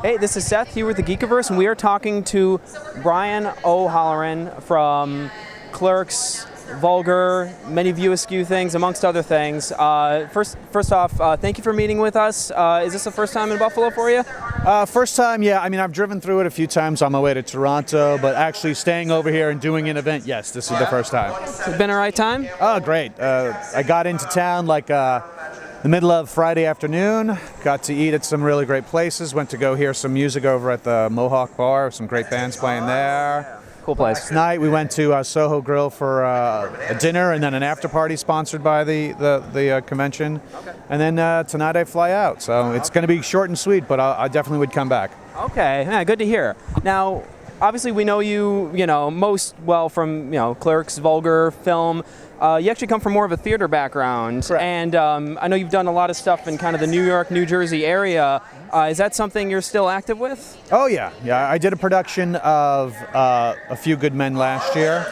Hey, this is Seth here with the Geekiverse, and we are talking to Brian O'Halloran from Clerks, Vulgar, many View Askew things, amongst other things. First off, thank you for meeting with us. Is this the first time in Buffalo for you? First time, yeah. I mean, I've driven through it a few times on my way to Toronto, but actually staying over here and doing an event, yes, this is the first time. It's been a right time? Oh, great. I got into town like the middle of Friday afternoon, got to eat at some really great places, went to go hear some music over at the Mohawk Bar, some great bands playing there. Cool place. Last night we went to Soho Grill for a dinner and then an after party sponsored by the convention. Okay. And then tonight I fly out, so it's going to be short and sweet, but I definitely would come back. Okay, yeah, good to hear. Now, obviously we know you, most well from, Clerks, Vulgar, film. You actually come from more of a theater background. Correct. And I know you've done a lot of stuff in kind of the New York, New Jersey area. Is that something you're still active with? Oh, yeah. Yeah, I did a production of A Few Good Men last year.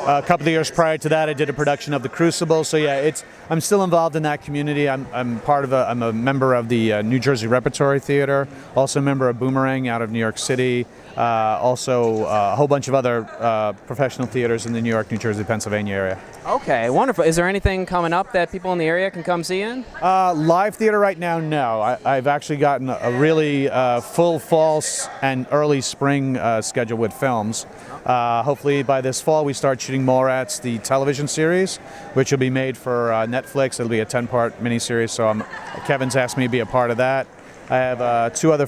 A couple of years prior to that, I did a production of The Crucible. So, yeah, I'm still involved in that community. I'm a member of the New Jersey Repertory Theater, also a member of Boomerang out of New York City, also a whole bunch of other professional theaters in the New York, New Jersey, Pennsylvania area. Okay, wonderful. Is there anything coming up that people in the area can come see in? Live theater right now, no. I've actually gotten a really full fall and early spring schedule with films. Hopefully by this fall we start shooting Mallrats, the television series, which will be made for Netflix. It'll be a 10-part miniseries, so Kevin's asked me to be a part of that. I have two other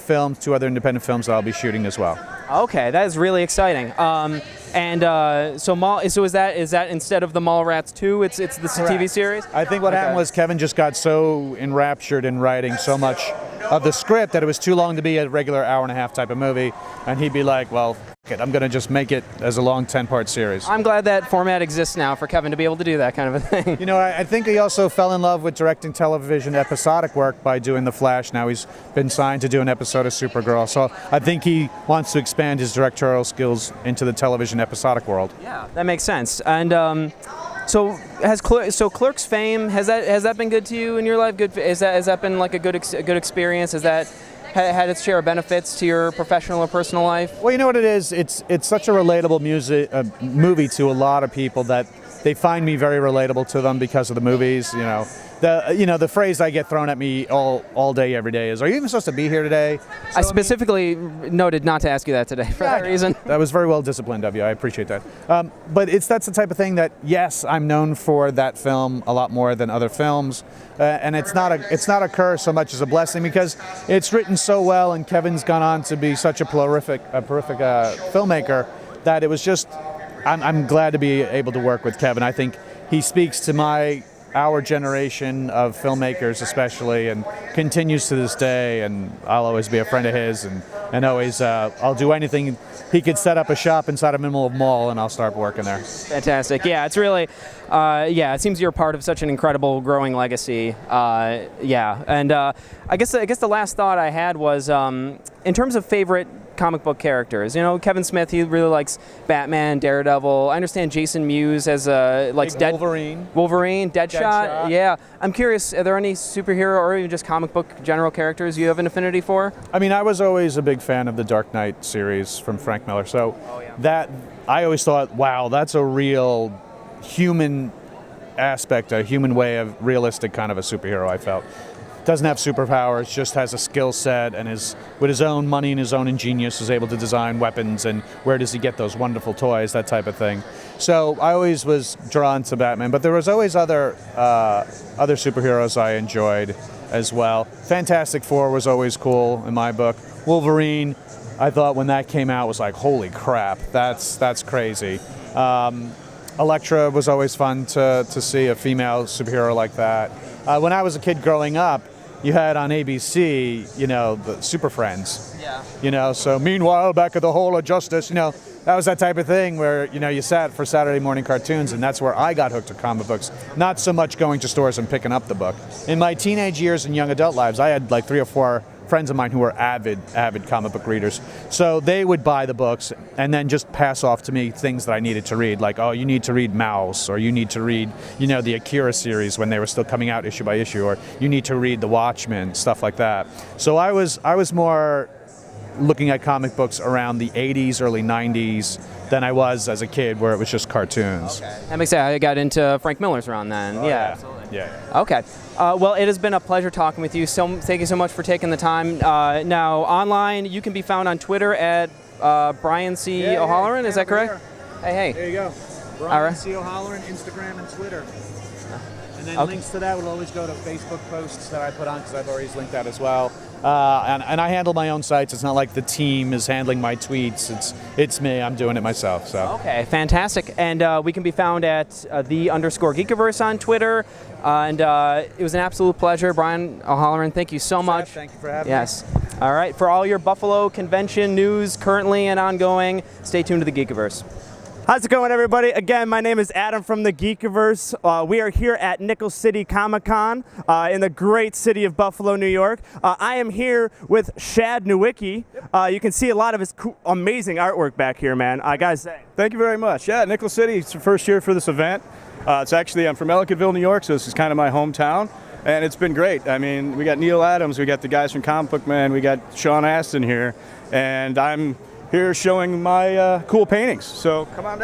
independent films that I'll be shooting as well. Okay, that is really exciting. So is that instead of the Mallrats 2, it's the TV series? I think what happened was Kevin just got so enraptured in writing so much of the script that it was too long to be a regular hour-and-a-half type of movie, and he'd be like, well, I'm going to just make it as a long 10-part series. I'm glad that format exists now for Kevin to be able to do that kind of a thing. I think he also fell in love with directing television episodic work by doing The Flash. Now he's been signed to do an episode of Supergirl. So I think he wants to expand his directorial skills into the television episodic world. Yeah, that makes sense. And so Clerks fame, has that been good to you in your life? Good? Has that been like a good experience? Has that had its share of benefits to your professional or personal life? Well, you know what it is? It's such a relatable movie to a lot of people that they find me very relatable to them because of the movies. The phrase I get thrown at me all day, every day is, "Are you even supposed to be here today?" So, I specifically noted not to ask you that today for that reason. That was very well disciplined of you. I appreciate that. But that's the type of thing that, yes, I'm known for that film a lot more than other films, and it's not a curse so much as a blessing because it's written so well, and Kevin's gone on to be such a prolific filmmaker that it was just. I'm glad to be able to work with Kevin. I think he speaks to our generation of filmmakers especially, and continues to this day, and I'll always be a friend of his, and always I'll do anything. He could set up a shop inside a minimal mall and I'll start working there. Fantastic. Yeah, it's really, it seems you're part of such an incredible growing legacy. And I guess the last thought I had was, in terms of favorite comic book characters. Kevin Smith, he really likes Batman, Daredevil. I understand Jason Mewes as likes Wolverine, Deadshot. Yeah. I'm curious, are there any superhero or even just comic book general characters you have an affinity for? I mean, I was always a big fan of the Dark Knight series from Frank Miller. So that I always thought, wow, that's a real human aspect, a human way of realistic kind of a superhero, I felt. Doesn't have superpowers, just has a skill set, and with his own money and his own ingenious is able to design weapons, and where does he get those wonderful toys, that type of thing. So I always was drawn to Batman, but there was always other superheroes I enjoyed as well. Fantastic Four was always cool in my book. Wolverine, I thought when that came out was like, holy crap, that's crazy. Elektra was always fun to see a female superhero like that. When I was a kid growing up, you had on ABC, the Super Friends. Yeah. So meanwhile, back at the Hall of Justice, that was that type of thing where, you sat for Saturday morning cartoons, and that's where I got hooked to comic books. Not so much going to stores and picking up the book. In my teenage years and young adult lives, I had like 3 or 4 friends of mine who were avid comic book readers. So they would buy the books and then just pass off to me things that I needed to read, like, oh, you need to read Mouse, or you need to read, the Akira series when they were still coming out issue by issue, or you need to read The Watchmen, stuff like that. So I was more looking at comic books around the 80s, early 90s than I was as a kid where it was just cartoons. Okay. That makes sense. I got into Frank Miller's run then. Oh, yeah. Absolutely. Yeah. Okay. Well, it has been a pleasure talking with you. Thank you so much for taking the time. Now, online, you can be found on Twitter at Brian C. O'Halloran. Is that correct? Hey. There you go. Brian C. O'Halloran, Instagram and Twitter. And then links to that will always go to Facebook posts that I put on because I've always linked that as well. And I handle my own sites. It's not like the team is handling my tweets. It's me. I'm doing it myself. So. Okay, fantastic. And we can be found at _Geekiverse on Twitter. And it was an absolute pleasure, Brian O'Halloran. Thank you so much. Seth, thank you for having me. Yes. All right. For all your Buffalo convention news currently and ongoing, stay tuned to the Geekiverse. How's it going, everybody? Again, my name is Adam from the Geekiverse. We are here at Nickel City Comic-Con in the great city of Buffalo, New York. I am here with Shad Nowicki. You can see a lot of his amazing artwork back here, man. Guys, Thank you very much. Yeah, Nickel City, it's the first year for this event. I'm from Ellicottville, New York, so this is kind of my hometown. And it's been great. I mean, we got Neil Adams, we got the guys from Comic Book Man, we got Sean Astin here, and I'm here showing my cool paintings. So come on down.